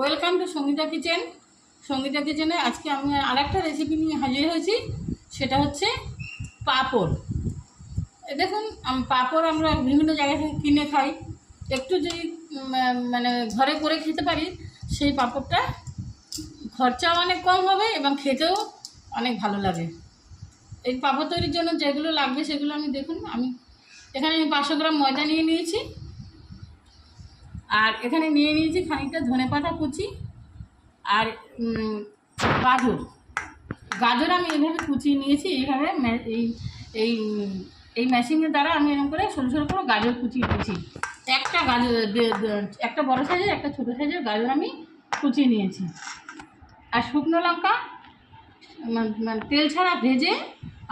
Welcome to Sangeeta kitchen. Sangeeta কিচেনে আজকে আমি আরেকটা রেসিপি নিয়ে হাজির হয়েছি, সেটা হচ্ছে পাঁপড়। দেখুন, পাঁপড় আমরা বিভিন্ন জায়গা থেকে কিনে খাই, একটু যদি মানে ঘরে করে খেতে পারি সেই পাঁপড়টা খরচাও অনেক কম হবে এবং খেতেও অনেক ভালো লাগে। এই পাঁপড় তৈরির জন্য যেগুলো লাগবে সেগুলো আমি এখানে 500 গ্রাম ময়দা নিয়ে নিয়েছি, আর এখানে নিয়ে নিয়েছি খানিকটা ধনেপাতা কুচি, আর গাজর আমি এইভাবে কুচিয়ে নিয়েছি। এইভাবে এই এই মেশিনের দ্বারা আমি এরকম করে সরু সরু করে গাজর কুচিয়ে নিয়েছি। একটা গাজর, একটা বড় সাইজের একটা ছোটো সাইজের গাজর আমি কুচিয়ে নিয়েছি। আর শুকনো লঙ্কা তেল ছাড়া ভেজে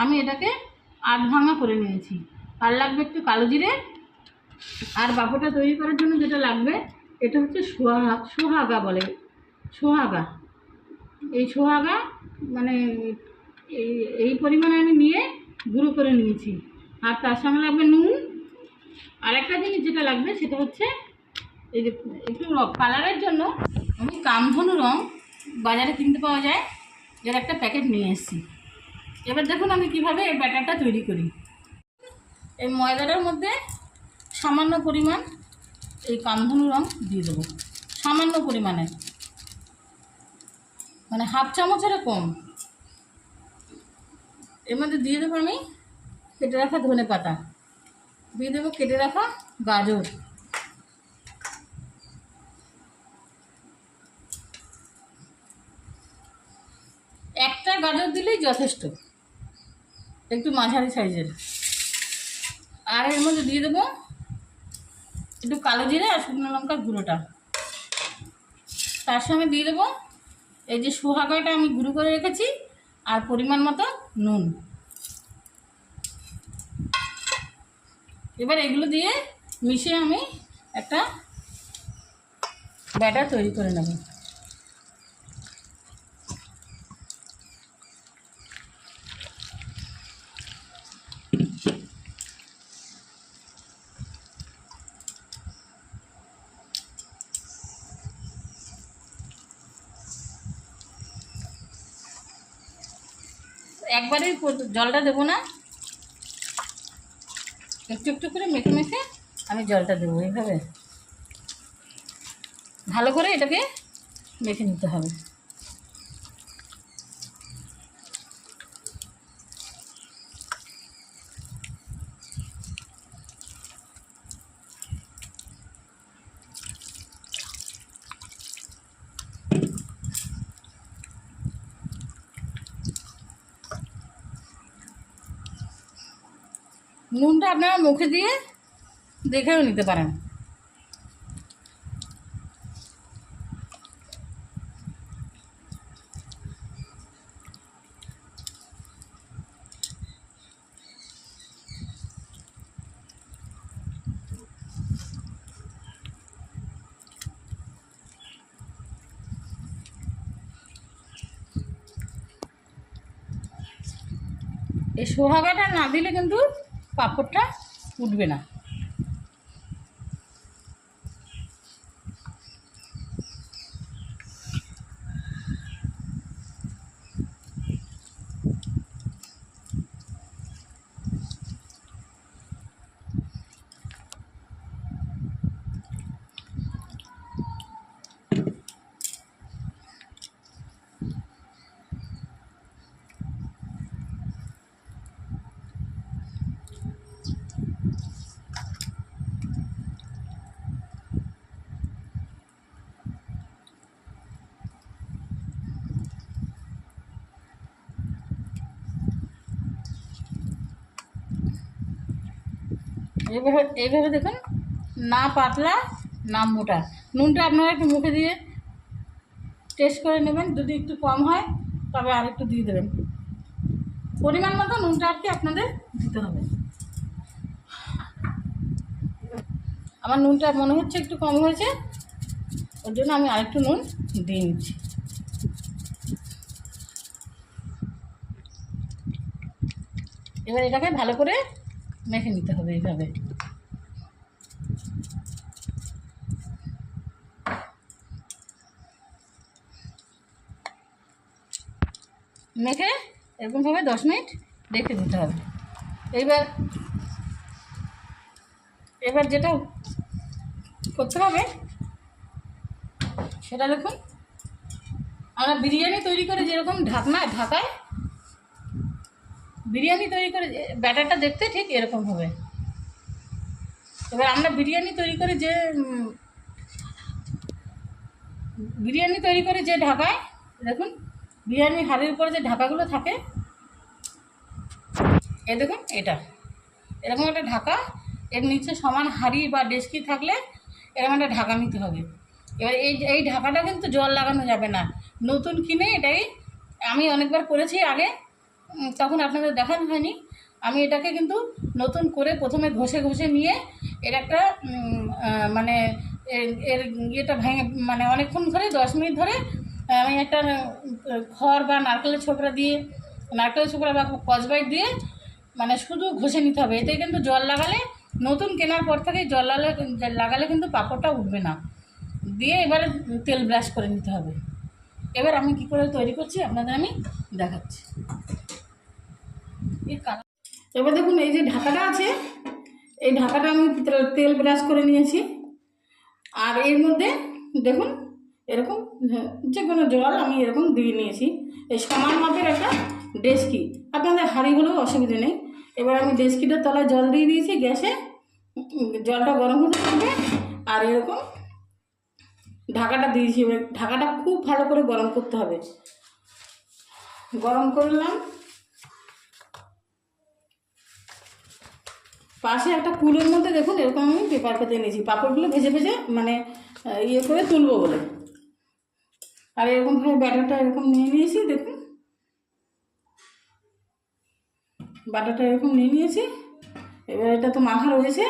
আমি এটাকে 8 ভাঙা করে নিয়েছি। আর লাগবে একটু কালো জিরে। আর পাঁপড়টা তৈরি করার জন্য যেটা লাগবে এটা হচ্ছে সোহাগা বলে, সোহাগা। এই সোহাগা মানে এই পরিমাণে আমি নিয়ে গুঁড়ো করে নিয়েছি। আর তার সঙ্গে লাগবে নুন। আর একটা জিনিস যেটা লাগবে সেটা হচ্ছে এই যে একটু কালারের জন্য আমি কামধনু রং বাজারে কিনতে পাওয়া যায়, এর একটা প্যাকেট নিয়ে এসেছি। এবার দেখুন আমি কিভাবে এই ব্যাটারটা তৈরি করি। এই ময়দাটার মধ্যে সামান্য পরিমাণ এই কামধনু রং দিয়ে দেবো, সামান্য পরিমাণে, মানে হাফ চামচের কম। এর মধ্যে দিয়ে দেবো আমি কেটে রাখা ধনেপাতা, দিয়ে দেবো কেটে রাখা গাজর, একটা গাজর দিলেই যথেষ্ট, একটু মাঝারি সাইজের। আর এর মধ্যে দিয়ে দেবো একটু কালো জিরে আর শুকনো লঙ্কার গুঁড়োটা। তার সঙ্গে দিয়ে দেবো এই যে সোহাগাটা আমি গুঁড়ো করে রেখেছি, আর পরিমাণ মতো নুন। এবার এগুলো দিয়ে মিশিয়ে আমি একটা ব্যাটার তৈরি করে নেব। একবারেই জলটা দেবো না, একটু একটু করে মেখে মেখে আমি জলটা দেবো। এইভাবে ভালো করে এটাকে মেখে নিতে হবে। নুনটা আপনারা মুখে দিয়ে দেখেও নিতে পারেন। এই সোহাগাটা না দিলে কিন্তু পাঁপড়টা উঠবে না। এইভাবে দেখুন, না পাতলা না মোটা। নুনটা আপনারা একটু মুখে দিয়ে টেস্ট করে নেবেন, যদি একটু কম হয় তবে আর একটু দিয়ে দেবেন। পরিমাণ মতো নুনটা আর কি আপনাদের দিতে হবে। আমার নুনটা মনে হচ্ছে একটু কম হয়েছে, ওর জন্য আমি আরেকটু নুন দিয়ে নিচ্ছি। এবার এটাকে ভালো করে মেখে নিতে হবে এইভাবে। মেখে এরকমভাবে 10 মিনিট রেখে দিতে হবে। এইবার এবার যেটা করতে হবে সেটা দেখুন, আমরা বিরিয়ানি তৈরি করে যেরকম ঢাকায় বিরিয়ানি তৈরি করে ব্যাটারটা দেখতে ঠিক এরকম হবে। এবার আমরা বিরিয়ানি তৈরি করে যে ঢাকায় দেখুন, বিরিয়ানি হাঁড়ির উপরে যে ঢাকাগুলো থাকে, এই দেখুন এটা এরকম একটা ঢাকা, এর নিচে সমান হাঁড়ি বা ডেস্কি থাকলে এরকম একটা ঢাকা নিতে হবে। এবার এই ঢাকাটা কিন্তু জল লাগানো যাবে না, নতুন কিনে এটাই আমি অনেকবার করেছি আগে, তখন আপনাদের দেখানো হয়নি। আমি এটাকে কিন্তু নতুন করে প্রথমে ঘষে নিয়ে এর একটা মানে এর ইয়েটা ভেঙে, মানে অনেকক্ষণ ধরে 10 মিনিট ধরে আমি একটা খড় বা নারকেলের ছোকরা বা কসবাইট দিয়ে মানে শুধু ঘষে নিতে হবে। এতে কিন্তু জল লাগালে, নতুন কেনার পর থেকেই জল লাগালে কিন্তু পাঁপড়টা উঠবে না। দিয়ে এবারে তেল ব্রাশ করে নিতে হবে। এবার আমি কি করে তৈরি করছি আপনাদের আমি দেখাচ্ছি। এবার দেখুন, এই যে ঢাকাটা আছে, এই ঢাকাটা আমি তেল ব্রাশ করে নিয়েছি। আর এর মধ্যে দেখুন এরকম যে কোনো জল আমি এরকম দিয়ে নিয়েছি। এই সমান মাপের একটা ডেস্কি, আপনাদের হাঁড়ি হলেও অসুবিধে নেই। এবার আমি ডেস্কিটার তলায় জল দিয়ে দিয়েছি গ্যাসে, জলটা গরম হতে থাকবে। আর এরকম ঢাকাটা দিয়েছি। এবার ঢাকাটা খুব ভালো করে গরম করতে হবে। গরম করলাম, পাশে একটা কুলোর মধ্যে দেখুন এরকম আমি পেপার পেতে নিয়েছি, পাঁপড়গুলো ভেজে মানে ইয়ে করে তুলবো বলে। আর এরকমভাবে ব্যাটারটা এরকম নিয়ে নিয়েছি, দেখুন ব্যাটারটা এরকম নিয়ে নিয়েছি। এবার এটা তো মাখা রয়েছে,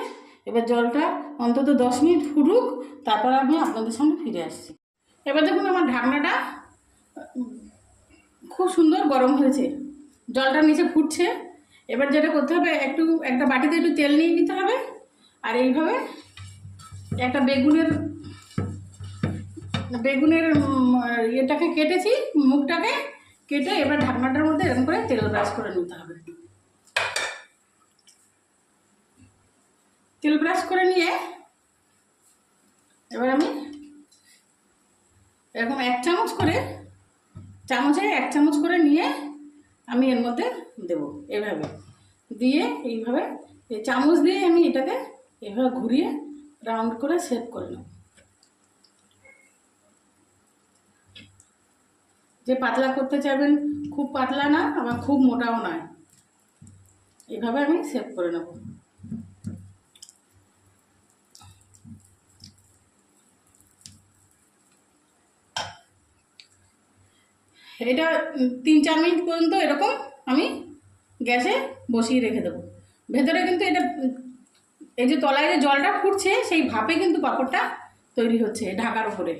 এবার জলটা অন্তত 10 মিনিট ফুটুক, তারপর আমি আপনাদের সামনে ফিরে আসছি। এবার দেখুন আমার ঢাকনাটা খুব সুন্দর গরম হয়েছে, জলটা নিচে ফুটছে। এবার যেটা করতে হবে, একটা বাটিতে একটু তেল নিয়ে নিতে হবে। আর এইভাবে একটা বেগুনের ইয়েটাকে কেটেছি, মুখটাকে কেটে এবার ঢাকনাটার মধ্যে এরকম করে তেল ব্রাশ করে নিতে হবে। তেল ব্রাশ করে নিয়ে এবার আমি এরকম 1 চামচ করে, চামচে 1 চামচ করে নিয়ে আমি এর মধ্যে দেবো। এভাবে দিয়ে এইভাবে এই চামচ দিয়ে আমি এটাকে এভাবে ঘুরিয়ে রাউন্ড করে শেপ করে নেব। যে পাতলা করতে চাইবেন, খুব পাতলা না আবার খুব মোটাও নয়, এইভাবে আমি শেপ করে নেব। এটা 3-4 মিনিট পর্যন্ত এরকম আমি গ্যাসে বসিয়ে রেখে দেবো। ভেতরে কিন্তু এটা, এই যে তলায় যে জলটা ফুটছে সেই ভাপে কিন্তু পাঁপড়টা তৈরি হচ্ছে ঢাকার উপরে।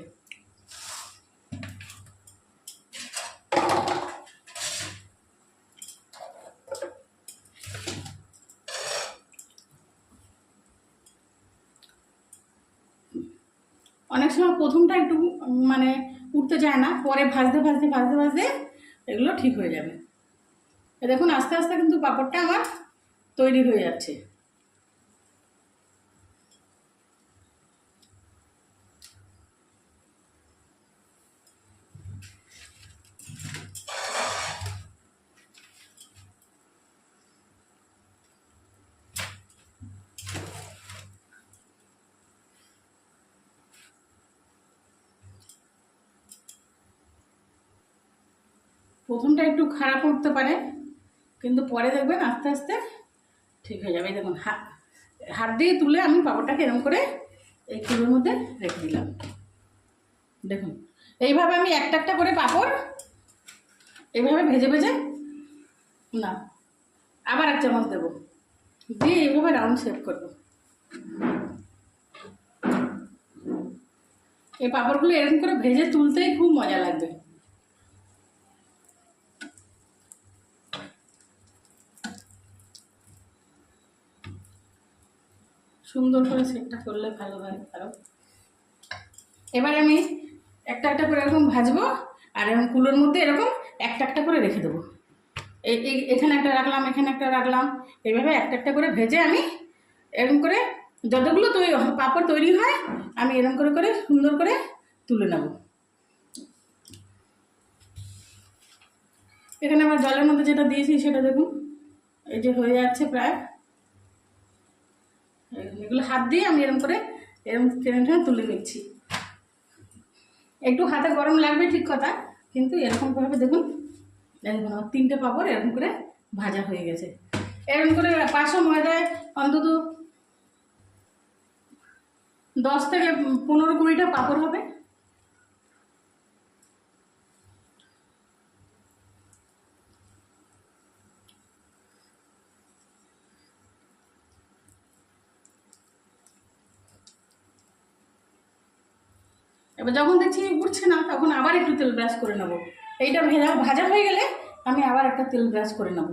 অনেক সময় প্রথমটা একটু মানে উঠতে চায় না, পরে ভাজতে এগুলো ঠিক হয়ে যাবে। দেখুন আস্তে আস্তে কিন্তু পাঁপড়টা আমার তৈরি হয়ে যাচ্ছে। প্রথমটা একটু খারাপ উঠতে পারে, কিন্তু পরে দেখবেন আস্তে আস্তে ঠিক হয়ে যাবে। দেখুন হাত দিয়ে তুলে আমি পাঁপড়টাকে এরকম করে এই কুলোর মধ্যে রেখে দিলাম। দেখুন এইভাবে আমি একটা করে পাঁপড় এইভাবে ভেজে না, আবার 1 চামচ দেবো, দিয়ে এইভাবে রাউন্ড শেপ করবো। এই পাঁপড়গুলো এরকম করে ভেজে তুলতেই খুব মজা লাগবে। সুন্দর করে সেটটা করলে ভালো হয় আরও। এবার আমি একটা করে এরকম ভাজবো, আর এরকম কুলোর মধ্যে এরকম একটা একটা করে রেখে দেবো। এখানে একটা রাখলাম, এখানে একটা রাখলাম, এইভাবে একটা একটা করে ভেজে আমি এরকম করে যতগুলো পাঁপড় তৈরি হয় আমি এরকম করে করে সুন্দর করে তুলে নেব। এখানে আমার জলের মধ্যে যেটা দিয়েছি সেটা দেখুন এই যে হয়ে যাচ্ছে প্রায়। এগুলো হাত দিয়ে আমি এরকম করে এরকম টেনে টেনে তুলে নিচ্ছি। একটু হাতে গরম লাগবে ঠিক কথা, কিন্তু এরকমভাবে দেখুন দেখুন আমার 3টে পাঁপড় এরকম করে ভাজা হয়ে গেছে। এরকম করে 500 ময়দায় অন্তত 10 থেকে 15-20টা পাঁপড় হবে। এবার যখন দেখছি উঠছে না তখন আবার একটু তেল ব্রাশ করে নেব। এইটা ভাজা হয়ে গেলে আমি আবার একটা তেল ব্রাশ করে নেব।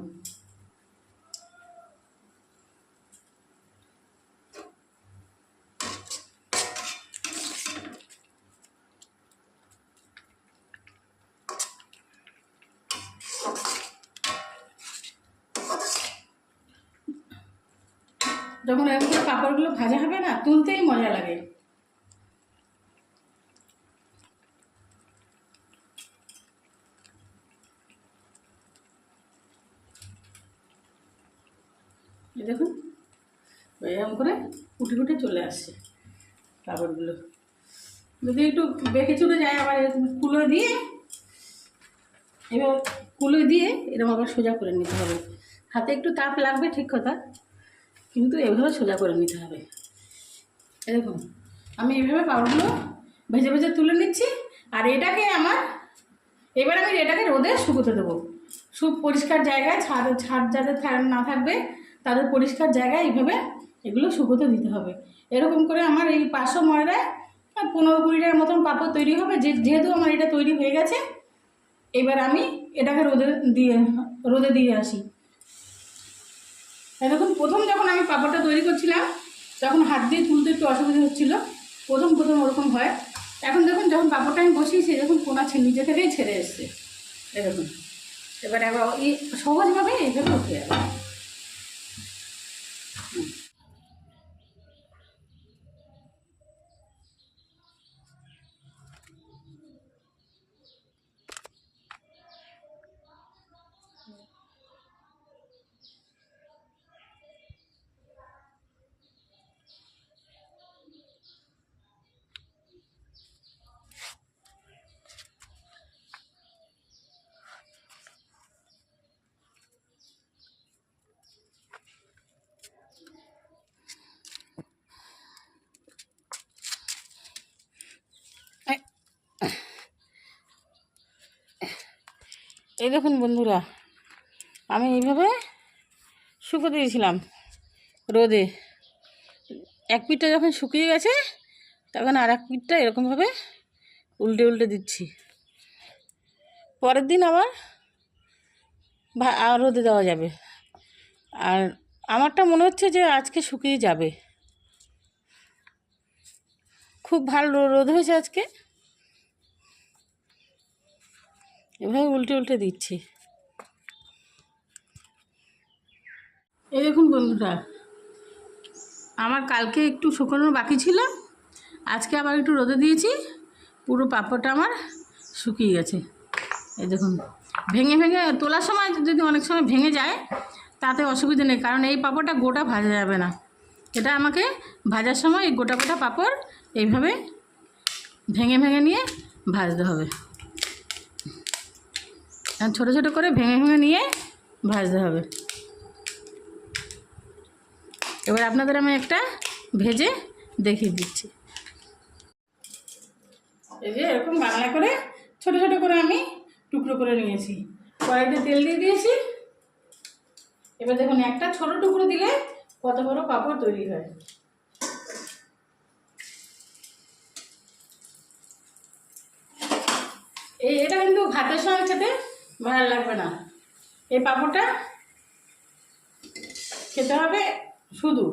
যখন এরকম পাঁপড়গুলো ভাজা হবে না তুলতেই মজা লাগে। দেখুন এরকম করে উঠে উঠে চলে আসছে পাঁপড়গুলো। যদি একটু বেঁকে চলে যায় আবার কুলো দিয়ে এবার কুলো দিয়ে এরকম আবার সোজা করে নিতে হবে। হাতে একটু তাপ লাগবে ঠিক কথা, কিন্তু এভাবে সোজা করে নিতে হবে। এরকম আমি এইভাবে পাউডারগুলো ভেজে ভেজে তুলে নিচ্ছি। আর এটাকে এবার আমি এটাকে রোদে শুকোতে দেবো। পরিষ্কার জায়গায় ছাদ যাদের না থাকবে তাদের পরিষ্কার জায়গায় এইভাবে এগুলো শুকোতে দিতে হবে। এরকম করে আমার এই 500 ময়দায় 15-20টার মতন পাঁপড় তৈরি হবে। যেহেতু আমার এটা তৈরি হয়ে গেছে, এবার আমি এটাকে রোদে দিয়ে আসি। দেখুন প্রথম যখন আমি পাঁপড়টা তৈরি করছিলাম তখন হাত দিয়ে তুলতে একটু অসুবিধা হচ্ছিলো, প্রথম ওরকম হয়। এখন দেখুন যখন পাঁপড়টা আমি বসিয়েছি দেখুন কোনা নিজে থেকেই ছেড়ে এসছে। এরকম এবার এই সহজভাবে এইভাবে উঠে যাবে। এই দেখুন বন্ধুরা, আমি এইভাবে শুকোতে দিয়েছিলাম রোদে। এক পিঠটা যখন শুকিয়ে গেছে তখন আর এক পিঠটা এরকমভাবে উল্টে উল্টে দিচ্ছি। পরের দিন আবার রোদে দেওয়া যাবে। আর আমারটা মনে হচ্ছে যে আজকে শুকিয়ে যাবে। খুব ভালো রোদ হয়েছে আজকে। এভাবে উল্টে উল্টে দিচ্ছি। এই দেখুন বন্ধুরা, আমার কালকে একটু শুকানোর বাকি ছিল, আজকে আবার একটু রোদে দিয়েছি, পুরো পাঁপড়টা আমার শুকিয়ে গেছে। এই দেখুন ভেঙে ভেঙে তোলার সময় যদি অনেক সময় ভেঙে যায় তাতে অসুবিধা নেই, কারণ এই পাঁপড়টা গোটা ভাজা যাবে না। এটা আমাকে ভাজার সময় এই গোটা গোটা পাঁপড় এইভাবে ভেঙে ভেঙে নিয়ে ভাজতে হবে। ছোটো ছোটো করে ভেঙে ভেঙে নিয়ে ভাজতে হবে। এবার আপনাদের আমি একটা ভেজে দেখিয়ে দিচ্ছি। এই যে এরকম বাংলা করে ছোটো ছোটো করে আমি টুকরো করে নিয়েছি, কড়াইতে তেল দিয়ে দিয়েছি। এবার দেখুন একটা ছোটো টুকরো দিলে কত বড় পাঁপড় তৈরি হয়। এটা কিন্তু ভাতের সঙ্গে খেতে ভালো লাগবে না, এই পাঁপড়টা খেতে হবে শুধু।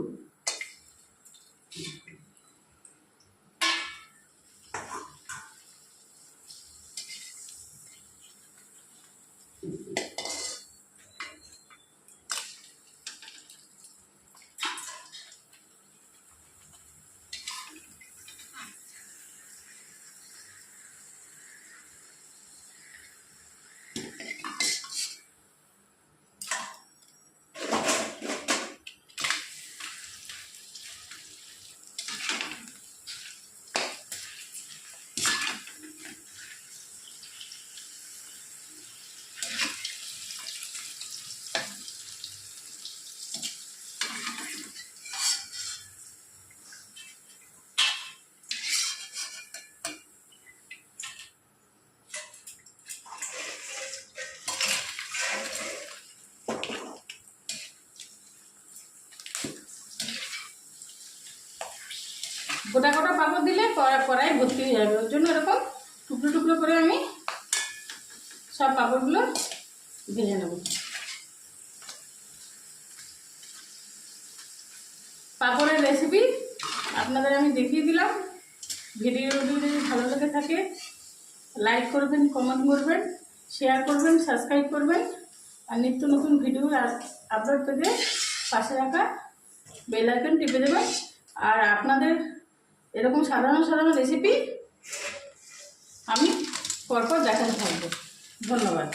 গোটা গোটা পাঁপড় দিলে কড়াই ভর্তি হয়ে যাবে, ওর জন্য এরকম টুকরো টুকরো করে আমি সব পাঁপড়গুলো ভেজে নেব। পাঁপড়ের রেসিপি আপনাদের আমি দেখিয়ে দিলাম। ভিডিওটি যদি ভালো লেগে থাকে লাইক করবেন, কমেন্ট করবেন, শেয়ার করবেন, সাবস্ক্রাইব করবেন, আর নিত্য নতুন ভিডিও আপলোড পেতে পাশে রাখা বেল আইকন টিপে দেবেন। আর আপনাদের এরকম সাধারণ সাধারণ রেসিপি আমি পরপর দেখাতে থাকবো। ধন্যবাদ।